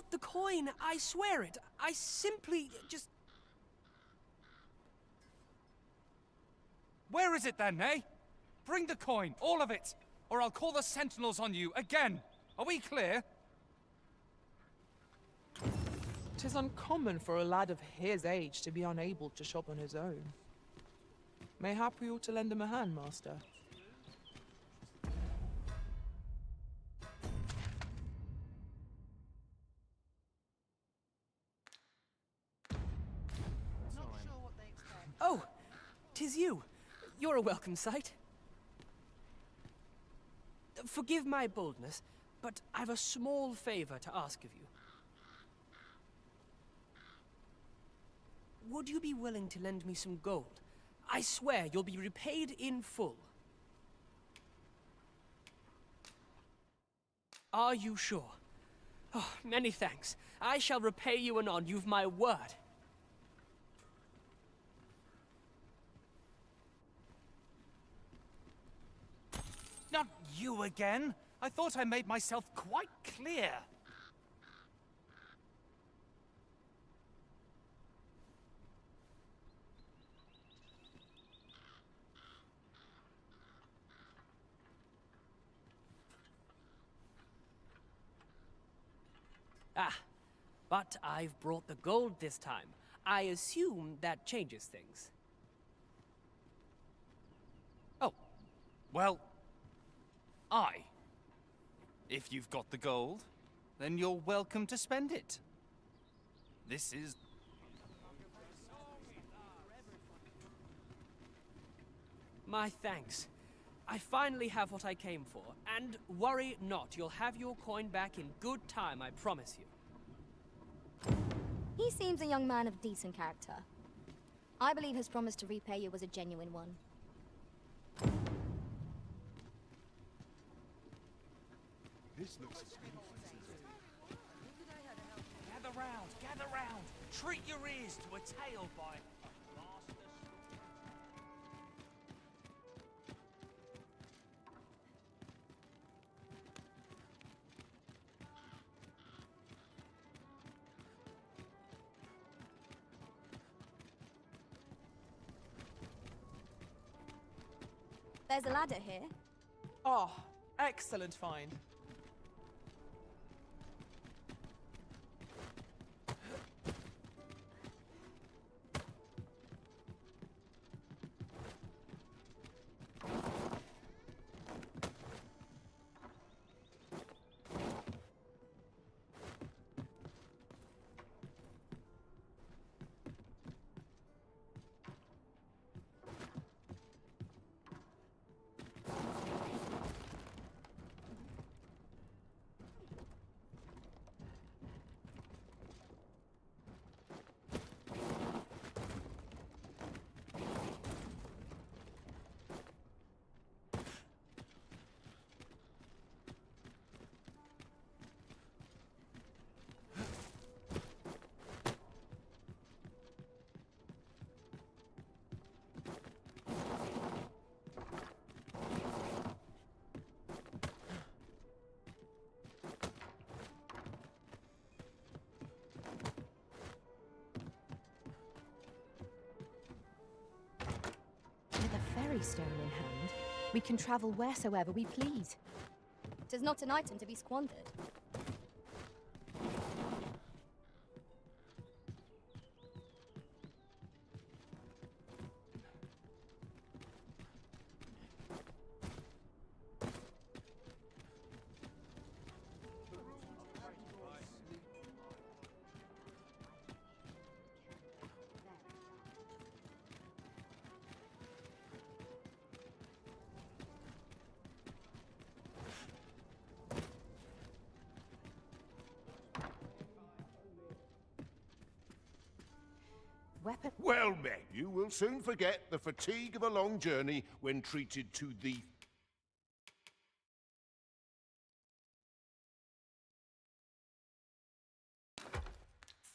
got the coin, I swear it. I simply just... Where is it then, eh? Bring the coin, all of it, or I'll call the sentinels on you again. Are we clear? 'Tis uncommon for a lad of his age to be unable to shop on his own. Mayhap we ought to lend him a hand, master. Oh, 'tis you. You're a welcome sight. Forgive my boldness, but I've a small favor to ask of you. Would you be willing to lend me some gold? I swear you'll be repaid in full. Are you sure? Oh, many thanks. I shall repay you anon, you've my word. Not you again. I thought I made myself quite clear. Ah, but I've brought the gold this time. I assume that changes things. Oh, well, if you've got the gold, then you're welcome to spend it. This is... My thanks. I finally have what I came for, and worry not, you'll have your coin back in good time, I promise you. He seems a young man of decent character. I believe his promise to repay you was a genuine one. This looks as Gather round. Treat your ears to a tale by... There's a ladder here. Oh, excellent find. With a ferry stone in hand, we can travel wheresoever we please. 'Tis not an item to be squandered. Weapon. well met. You will soon forget the fatigue of a long journey when treated to the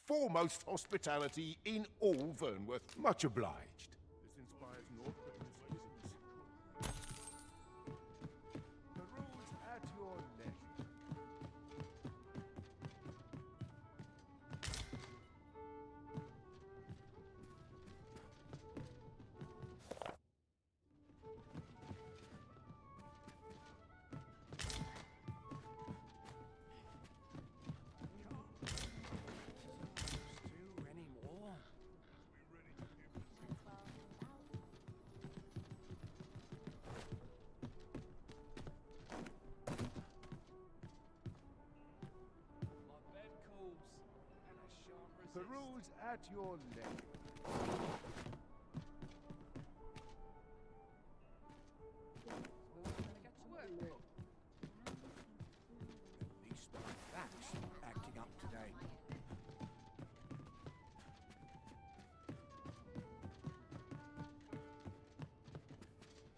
foremost hospitality in all Vernworth. Much obliged. This inspires naught but misgivings. The rules at your leisure. rules at your leisure. At least that's acting up today.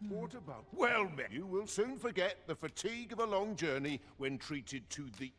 What about... Well, men, you will soon forget the fatigue of a long journey when treated to the...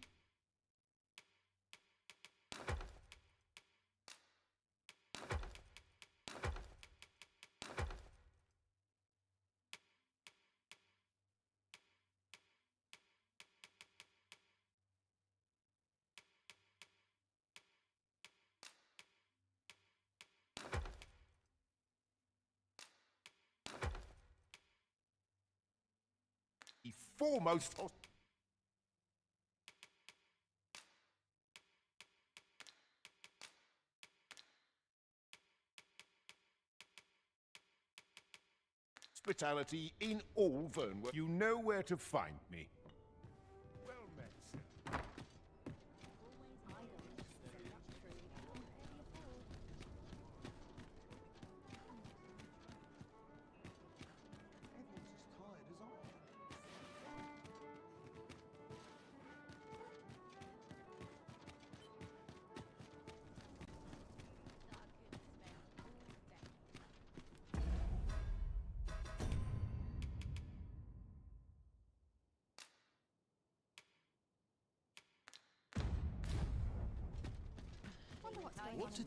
foremost... hospitality in all Vernworth. You know where to find me. Well met, sir.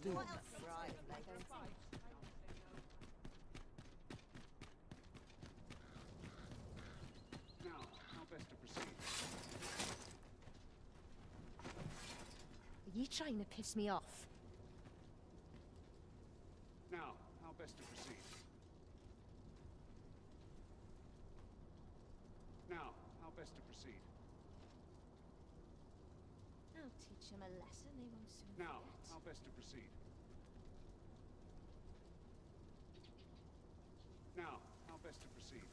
Everyone's as tired as I am. What to do? Now, how best to proceed? Are you trying to piss me off? Now, how best to proceed? Now, how best to proceed? I'll teach them a lesson they won't soon Now, forget. how best to proceed? Now, how best to proceed?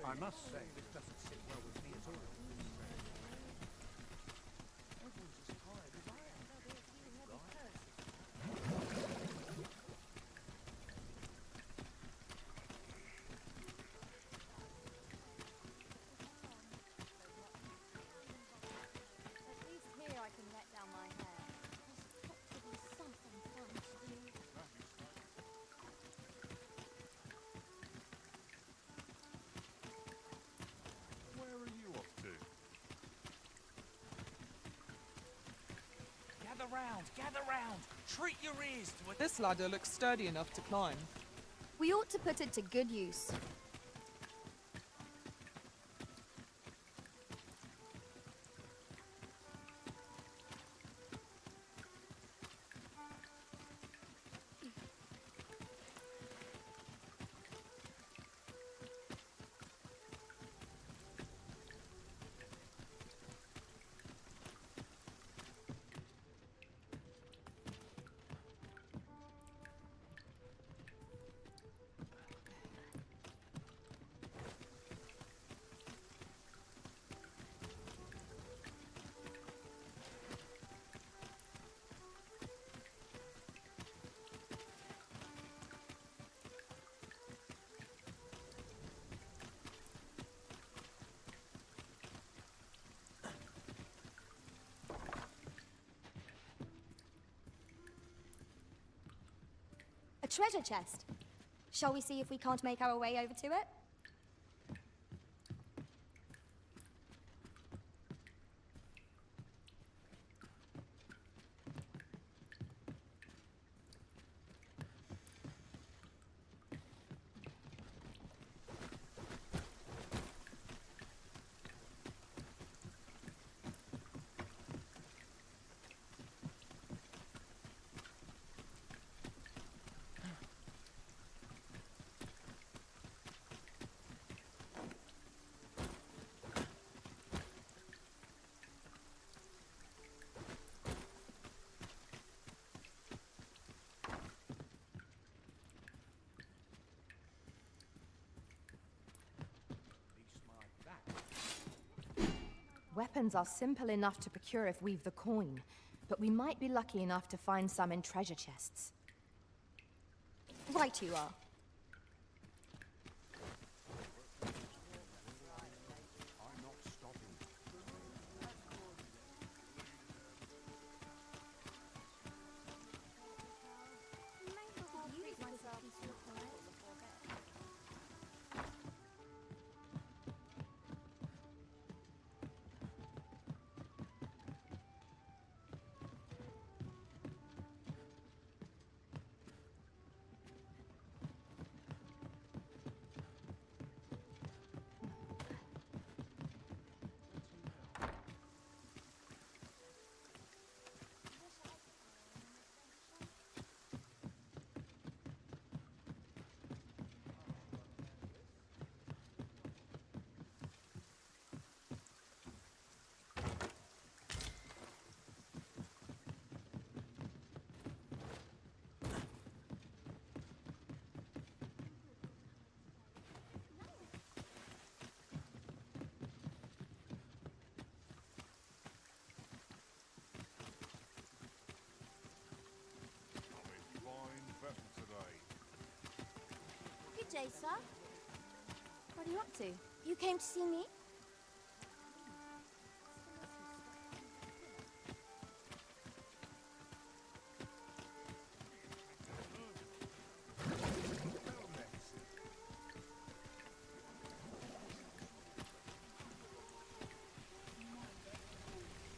I must say, this doesn't sit well with me at all. Everyone's as tired as I am. At least here I can let down my hair. There's got to be something fun to do. Where are you off to? Gather round! Treat your ears to a... This ladder looks sturdy enough to climb. We ought to put it to good use. A treasure chest. Shall we see if we can't make our way over to it? weapons are simple enough to procure if we've the coin, but we might be lucky enough to find some in treasure chests. Right you are. Good day, sir. What are you up to? You came to see me?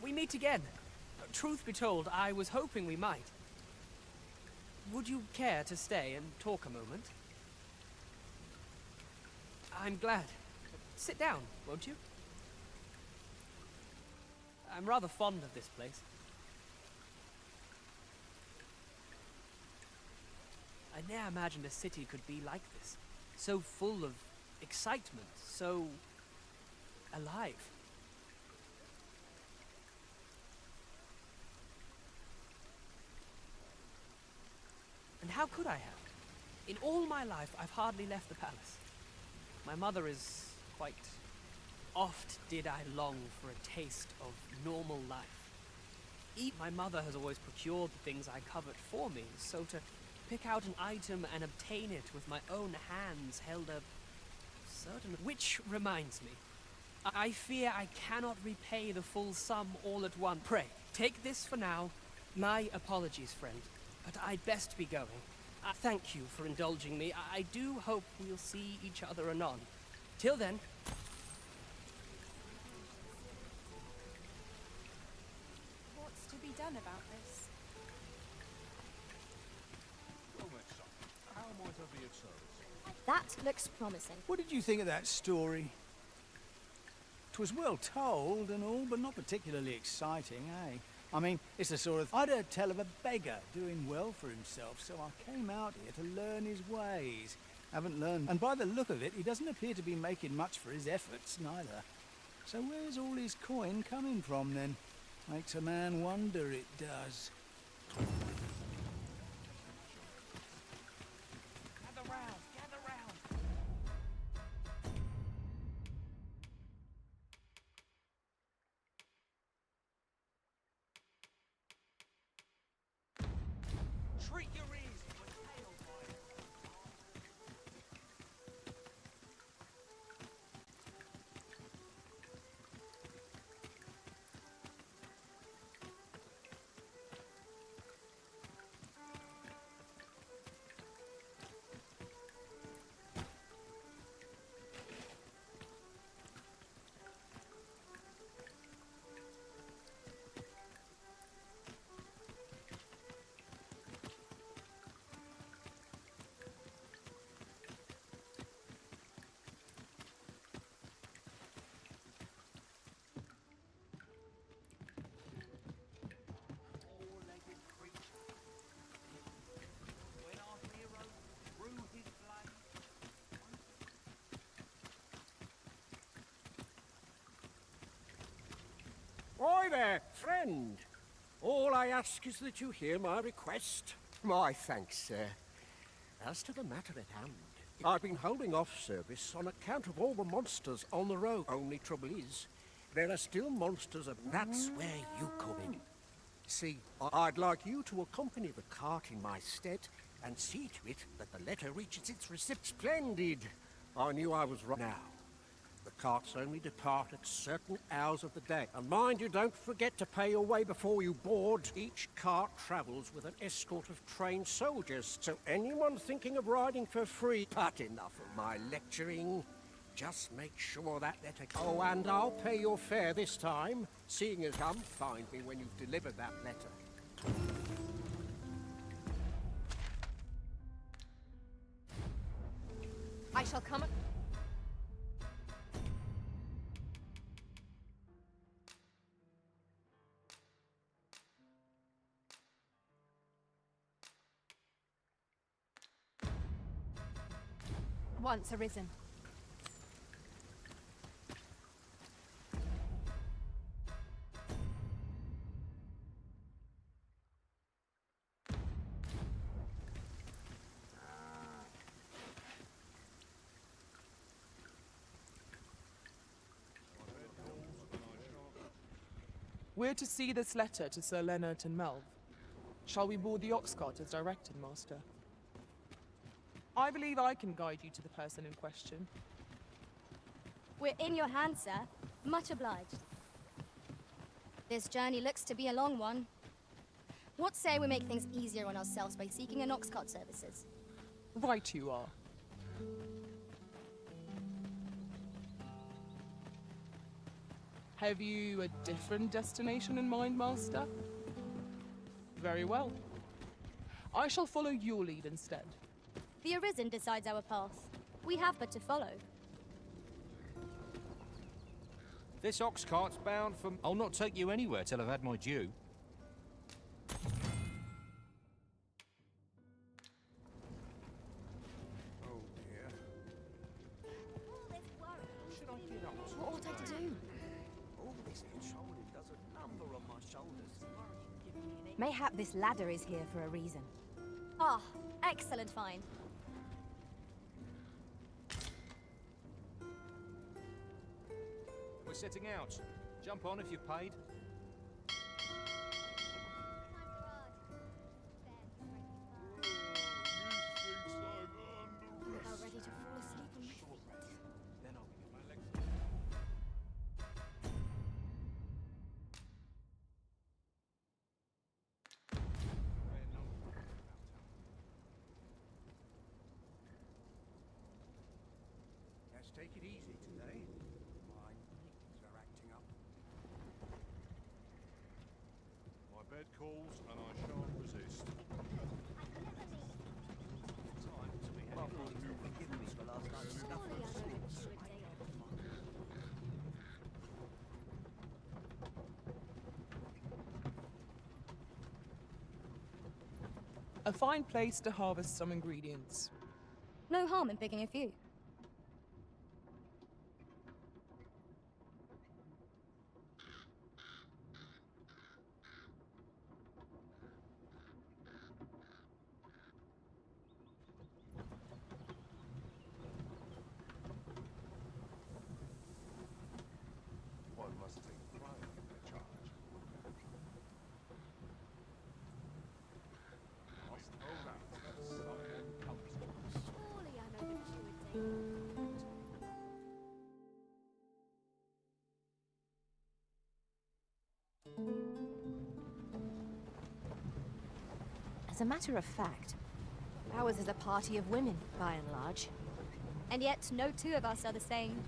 We meet again. Truth be told, I was hoping we might. Would you care to stay and talk a moment? I'm glad. Sit down, won't you? I'm rather fond of this place. I ne'er imagined a city could be like this. So full of excitement, so alive. And how could I have? In all my life, I've hardly left the palace. My mother is quite... Oft did I long for a taste of normal life. My mother has always procured the things I covet for me, so to pick out an item and obtain it with my own hands held a certain... Which reminds me, I fear I cannot repay the full sum all at once. Pray, take this for now. My apologies, friend, but I'd best be going. Thank you for indulging me. I do hope we'll see each other anon. Till then... What's to be done about this? Well, then, son, how might I be of service? That looks promising. What did you think of that story? 'Twas well told and all, but not particularly exciting, eh? I mean, it's the sort of... I'd heard tell of a beggar doing well for himself, so I came out here to learn his ways. Haven't learned... And by the look of it, he doesn't appear to be making much for his efforts, neither. So where's all his coin coming from, then? Makes a man wonder, it does. Gather round, gather round. Treat your ears with hail fire. Four-legged creature. When our hero drew his blade, Oi there, friend. All I ask is that you hear my request. My thanks, sir. As to the matter at hand, I've been holding off service on account of all the monsters on the road. Only trouble is, There are still monsters, and that's where you come in. See, I'd like you to accompany the cart in my stead and see to it that the letter reaches its recipient. Splendid! I knew I was right now. The carts only depart at certain hours of the day. And mind you, don't forget to pay your way before you board. Each cart travels with an escort of trained soldiers, so anyone thinking of riding for free... But enough of my lecturing. Just make sure that letter... Oh, and I'll pay your fare this time, seeing as come find me when you've delivered that letter. I shall come... Once arisen. We're to see this letter to Sir Leonard and Melv. Shall we board the ox cart as directed, Master? I believe I can guide you to the person in question. We're in your hands, sir. Much obliged. This journey looks to be a long one. What say we make things easier on ourselves by seeking an ox cart services? Right you are. Have you a different destination in mind, Master? Very well. I shall follow your lead instead. The Arisen decides our path. We have but to follow. This ox cart's bound for... I'll not take you anywhere till I've had my due. Oh dear. Should I get up? What ought I to do? All this controlling does a number on my shoulders. Mayhap this ladder is here for a reason. Ah, excellent find. We're setting out. Jump on if you've paid. About ready to fall asleep on my feet. Then I'll get my legs. Let's take it easy today. My knees are acting up. My bed calls and I shan't resist. Forgive me for last night's stuff. Surely I know that you a day off. A fine place to harvest some ingredients. No harm in picking a few. One must take pride in their charge. Must hold out till someone comes. Surely I know that you a day As a matter of fact, ours is a party of women, by and large. And yet no two of us are the same.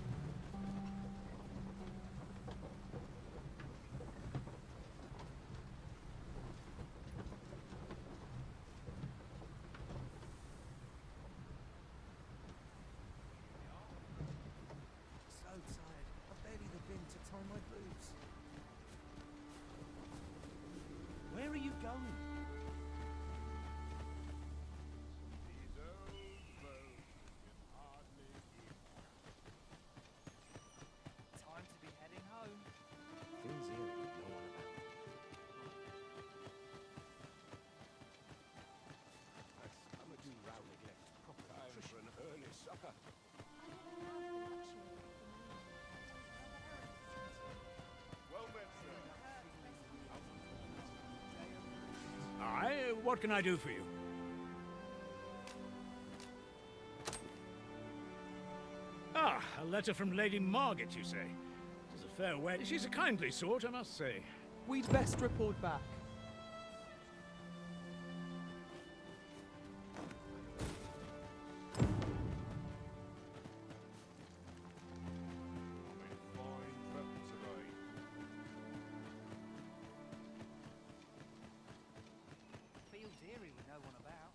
So tired. I've barely the bin to tie my boots. Where are you going? Time to be heading home. Finn's here, no one about. I'm a do round neglect. Proper time for an early supper. What can I do for you? Ah, a letter from Lady Margaret, you say? It is a fair way. She's a kindly sort, I must say. We'd best report back. Feels eerie with no one about.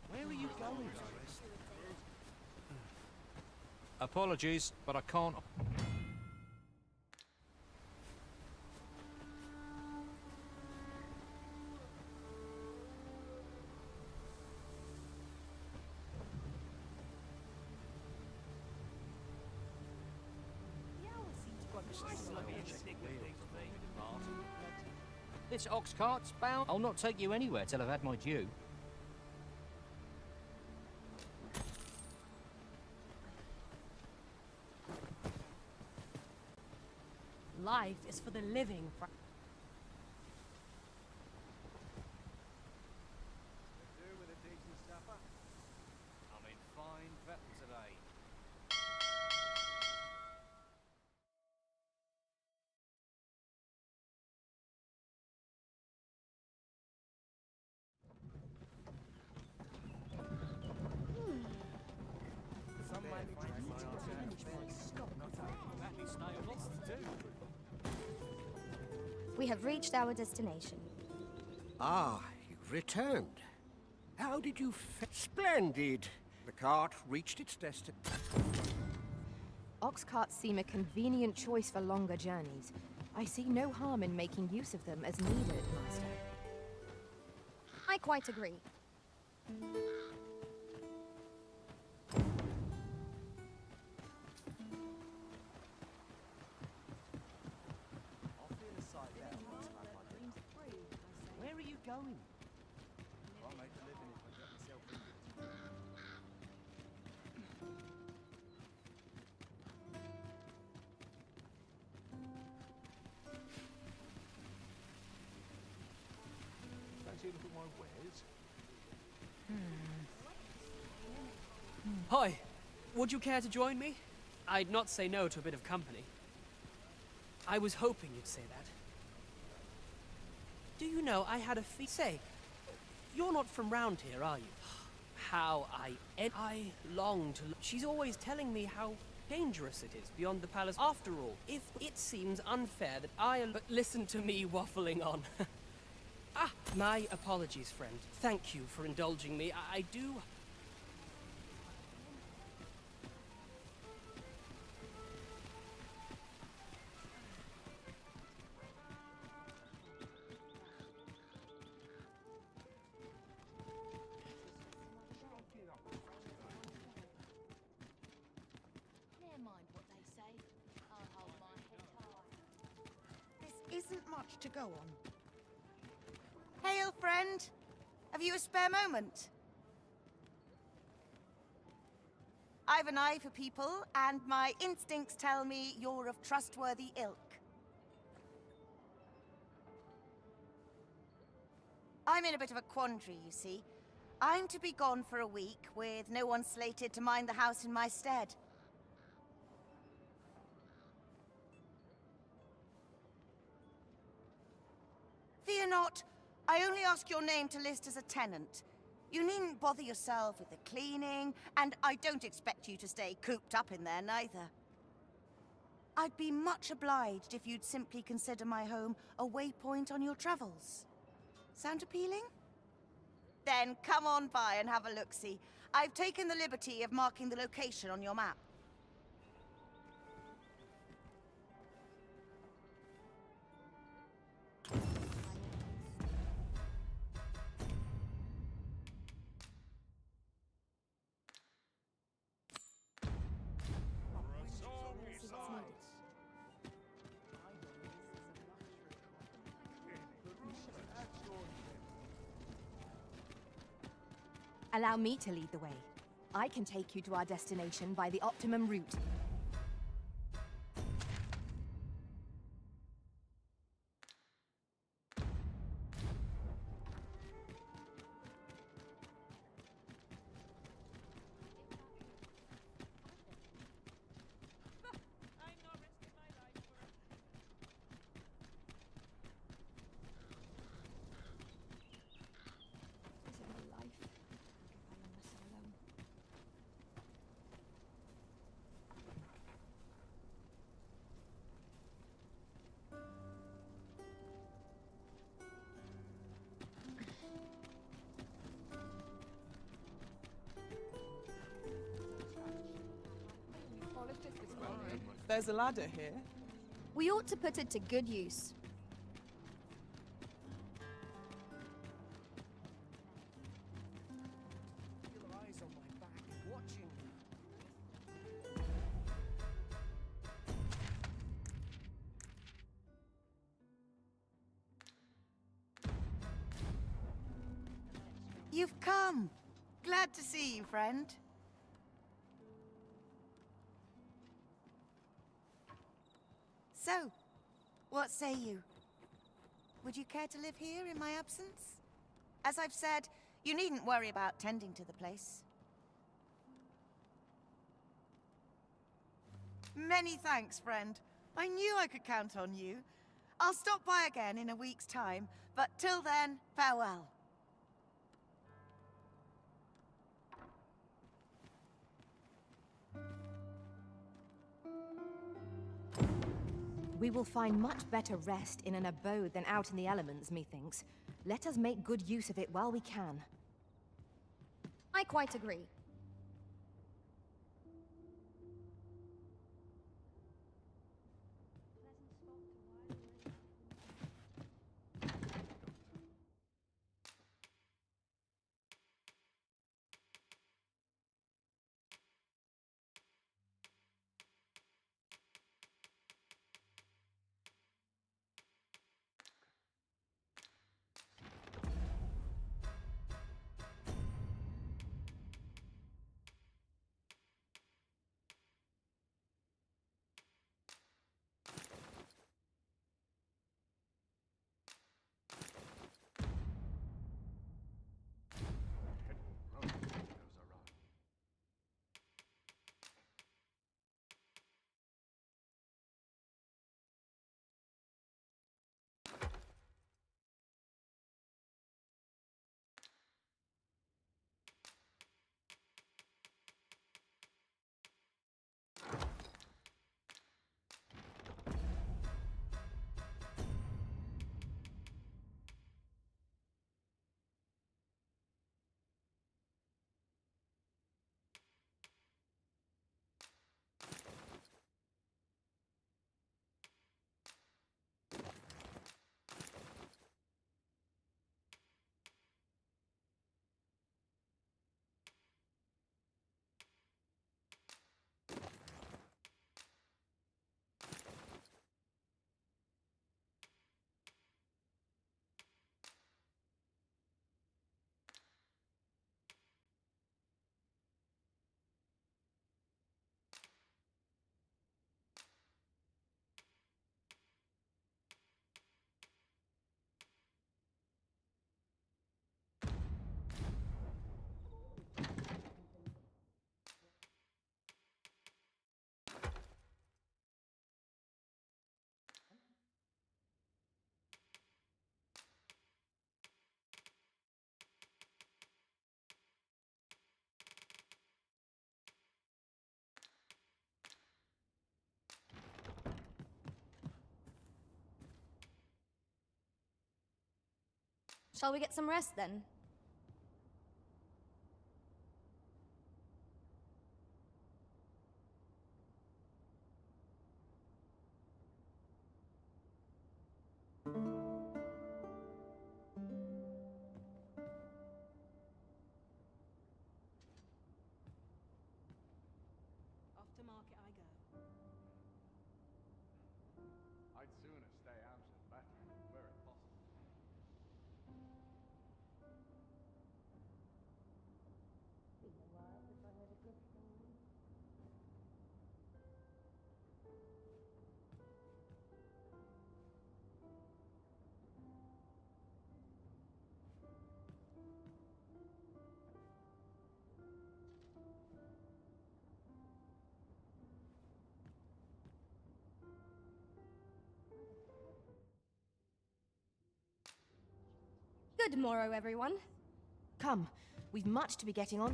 Where are you going? Apologies, but I can't. This ox cart's bound. I'll not take you anywhere till I've had my due. Life is for the living. I'm in fine fettle today. We have reached our destination. Ah, you've returned. How did you Splendid! The cart reached its destination. Ox carts seem a convenient choice for longer journeys. I see no harm in making use of them as needed, Master. I quite agree. Where are you going? Fancy a look at my wares? Hi, would you care to join me? I'd not say no to a bit of company. I was hoping you'd say that. Do you know, I had a say, you're not from round here, are you? How I long to... She's always telling me how dangerous it is beyond the palace. After all, if it seems unfair that But listen to me waffling on. My apologies, friend. Thank you for indulging me. I do... Never mind what they say. I'll hold my head high. This isn't much to go on. Hail, friend! Have you a spare moment? I've an eye for people, and my instincts tell me you're of trustworthy ilk. I'm in a bit of a quandary, you see. I'm to be gone for a week, with no one slated to mind the house in my stead. Fear not. I only ask your name to list as a tenant. You needn't bother yourself with the cleaning, and I don't expect you to stay cooped up in there, neither. I'd be much obliged if you'd simply consider my home a waypoint on your travels. Sound appealing? Then come on by and have a look-see. I've taken the liberty of marking the location on your map. Allow me to lead the way. I can take you to our destination by the optimum route. There's a ladder here. We ought to put it to good use. Your eyes on my back, watching me. You've come. Glad to see you, friend. So, what say you? Would you care to live here in my absence? As I've said, you needn't worry about tending to the place. Many thanks, friend. I knew I could count on you. I'll stop by again in a week's time, but till then, farewell. We will find much better rest in an abode than out in the elements, methinks. Let us make good use of it while we can. I quite agree. Shall we get some rest then? Off to market I go. I'd sooner stay out of battle, were it possible. Good morrow, everyone. Come, we've much to be getting on.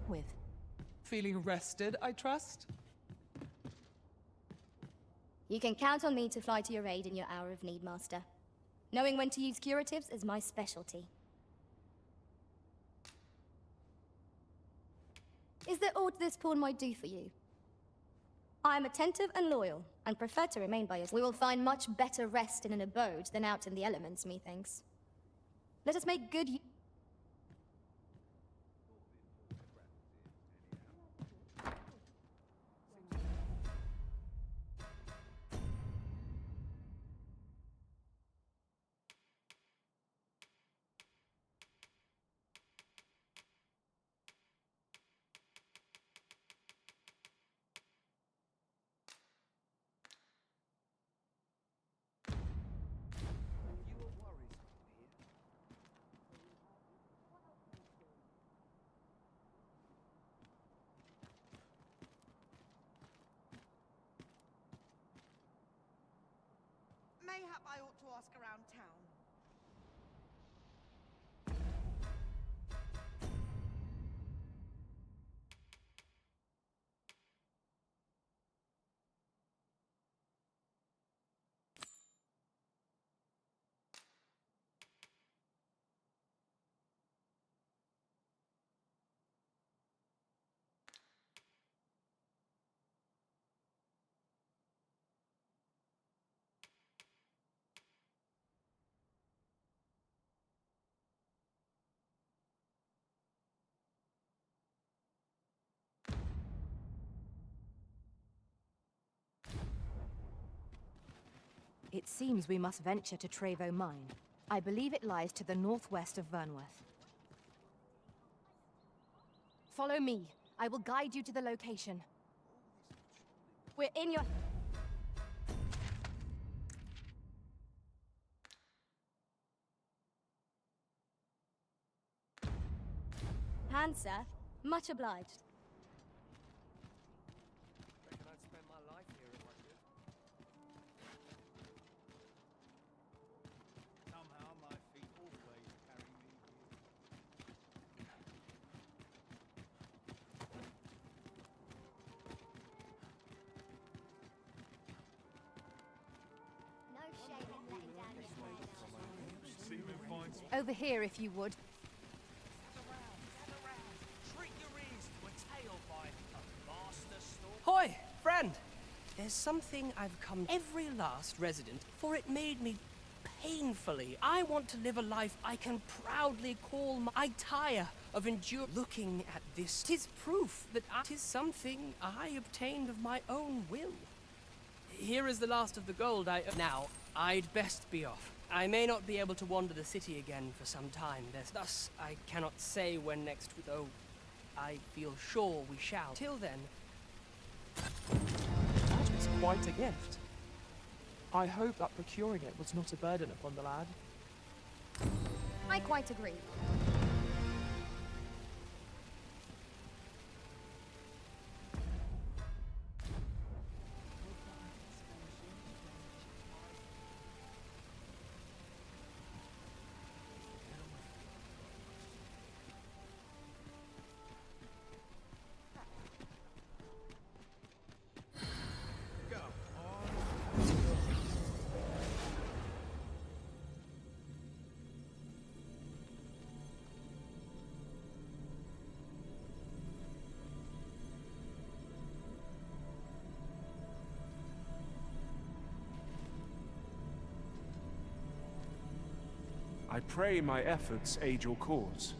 With. Feeling rested, I trust? You can count on me to fly to your aid in your hour of need, Master. Knowing when to use curatives is my specialty. Is there aught this pawn might do for you? I am attentive and loyal, and prefer to remain by your side. We will find much better rest in an abode than out in the elements, methinks. Let us make good use. Mayhap I ought to ask around town. It seems we must venture to Trevo Mine. I believe it lies to the northwest of Vernworth. Follow me. I will guide you to the location. We're in your... hand, sir. Much obliged. Reckon I'd spend my life here if I could. Somehow my feet always carry me here. No shame in letting down your hair. Over here, if you would. Treat your ears to a tale by a master storm. Hoy, friend! There's something I've come every last resident, for it made me painfully. I want to live a life I can proudly call my... I tire of looking at this. 'Tis proof that 'tis something I obtained of my own will. Here is the last of the gold I... Now, I'd best be off. I may not be able to wander the city again for some time. Thus, I cannot say when next, though I feel sure we shall. Till then... That was quite a gift. I hope that procuring it was not a burden upon the lad. I quite agree. I pray my efforts aid your cause.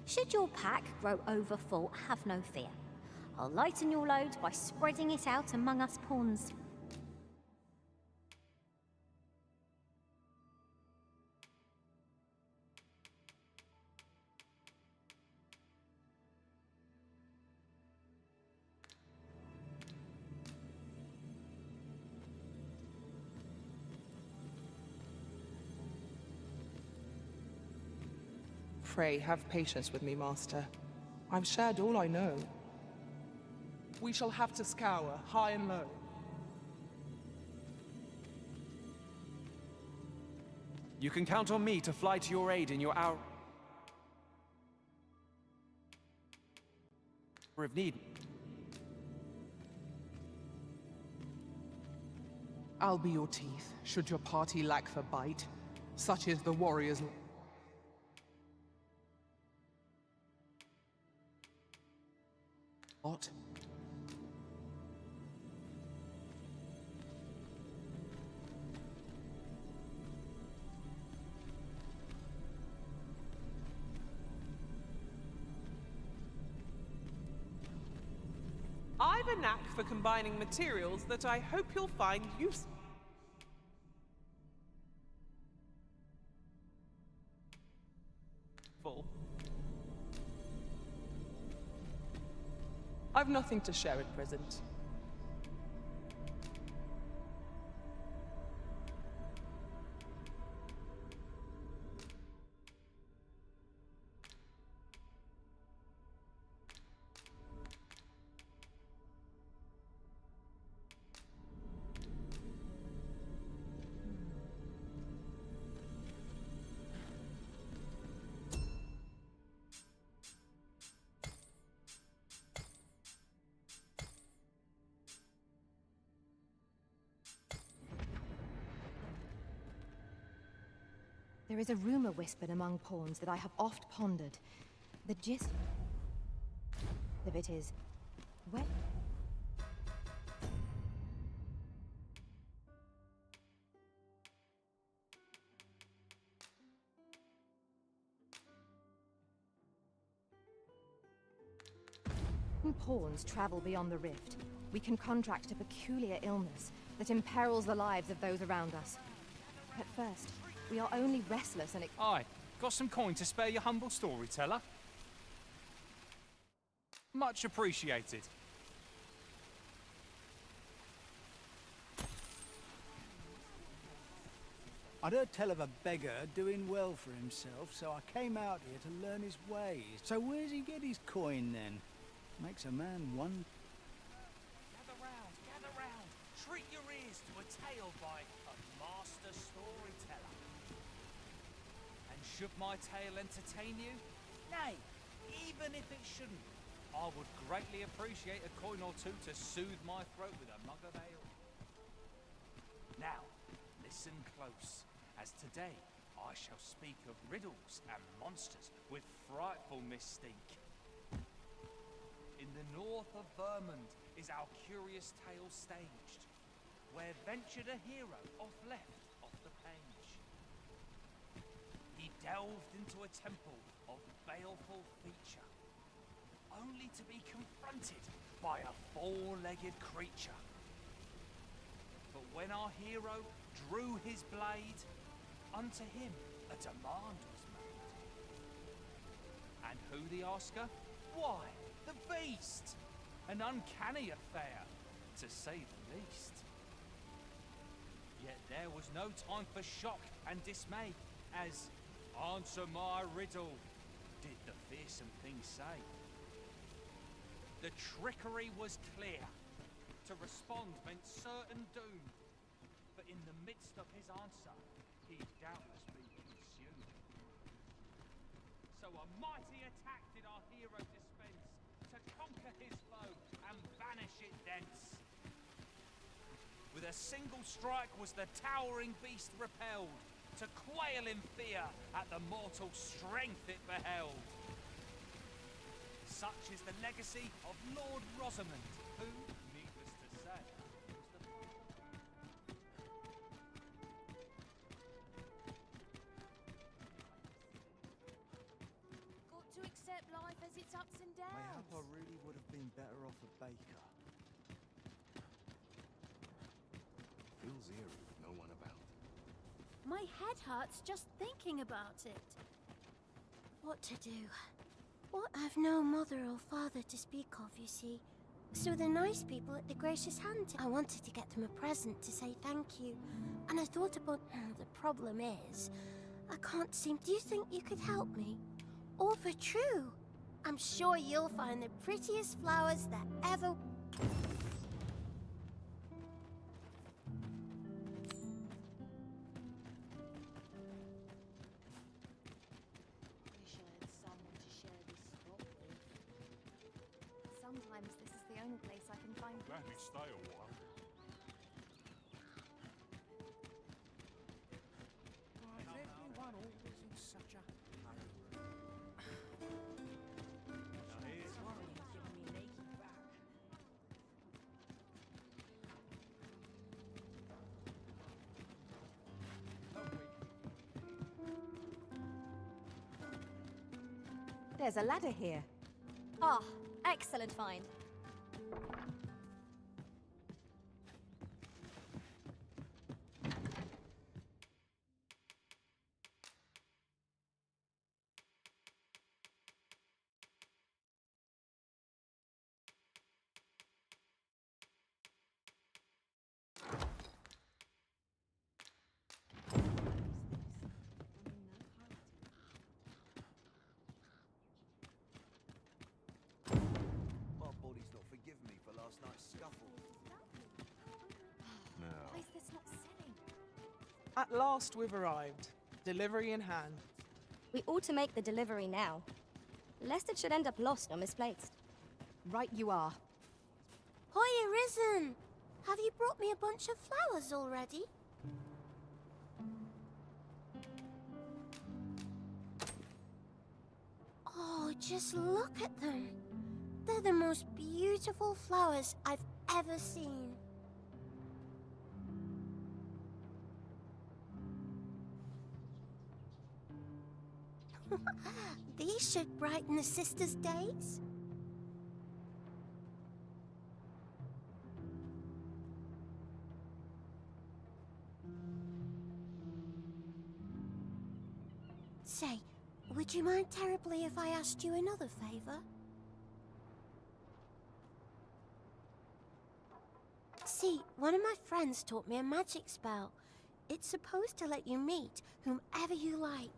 Should your pack grow overfull, have no fear. I'll lighten your load by spreading it out among us pawns. Pray have patience with me, Master. I've shared all I know. We shall have to scour high and low. You can count on me to fly to your aid in your hour of need. I'll be your teeth, should your party lack for bite. Such is the warrior's... What? I've a knack for combining materials that I hope you'll find useful. I've nothing to share at present. There is a rumor whispered among pawns that I have oft pondered. The gist of it is, where... When pawns travel beyond the rift, we can contract a peculiar illness that imperils the lives of those around us. At first, we are only restless and... Aye, got some coin to spare your humble storyteller? Much appreciated. I'd heard tell of a beggar doing well for himself, so I came out here to learn his ways. So where's he get his coin, then? Makes a man one... Gather round. Treat your ears to a tale by a master storyteller. And should my tale entertain you? Nay, even if it shouldn't, I would greatly appreciate a coin or two to soothe my throat with a mug of ale. Now, listen close, as today I shall speak of riddles and monsters with frightful mystique. In the north of Vermund is our curious tale staged, where ventured a hero off the page. He delved into a temple of baleful feature, only to be confronted by a four-legged creature. But when our hero drew his blade, unto him a demand was made. And who the asker? Why, the beast! An uncanny affair, to say the least. Yet there was no time for shock and dismay, as "Answer my riddle," did the fearsome thing say. The trickery was clear. To respond meant certain doom. But in the midst of his answer, he'd doubtless be consumed. So a mighty attack did our hero dispense, to conquer his foe and banish it thence. With a single strike was the towering beast repelled, to quail in fear at the mortal strength it beheld. Such is the legacy of Lord Rosamond, who, needless to say, was the... Got to accept life as its ups and downs. Mayhap I really would have been better off a baker. Feels eerie with no one about. My head hurts just thinking about it. What to do? What? I've no mother or father to speak of, you see. So the nice people at the Gracious Hand, I wanted to get them a present to say thank you. And I thought about, the problem is, I can't seem... Do you think you could help me? All for true. I'm sure you'll find the prettiest flowers that ever... Sometimes this is the only place I can find Let me stay a while. Why is everyone always in such a hurry? There's a ladder here. Ah, excellent find. My body's not forgiving me for last night's scuffle. Why is this not selling? At last we've arrived. Delivery in hand. We ought to make the delivery now, lest it should end up lost or misplaced. Right you are. Hoya Risen! Have you brought me a bunch of flowers already? Oh, just look at them. They're the most beautiful flowers I've ever seen. These should brighten the sisters' days. Say, would you mind terribly if I asked you another favor? See, one of my friends taught me a magic spell. It's supposed to let you meet whomever you like.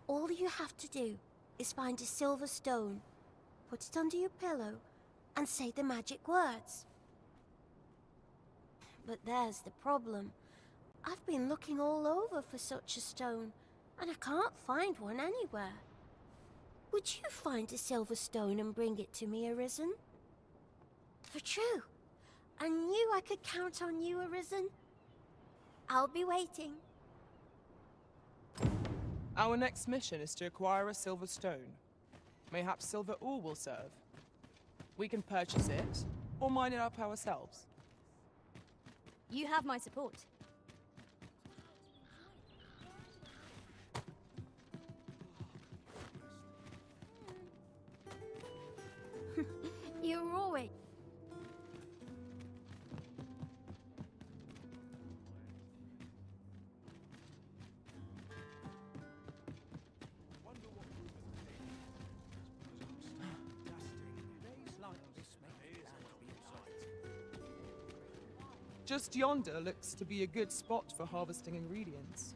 All you have to do is find a silver stone, put it under your pillow, and say the magic words. But there's the problem. I've been looking all over for such a stone, and I can't find one anywhere. Would you find a silver stone and bring it to me, Arisen? For true. I knew I could count on you, Arisen. I'll be waiting. Our next mission is to acquire a silver stone. Mayhaps silver ore will serve. We can purchase it, or mine it up ourselves. You have my support. You're always... Just yonder looks to be a good spot for harvesting ingredients.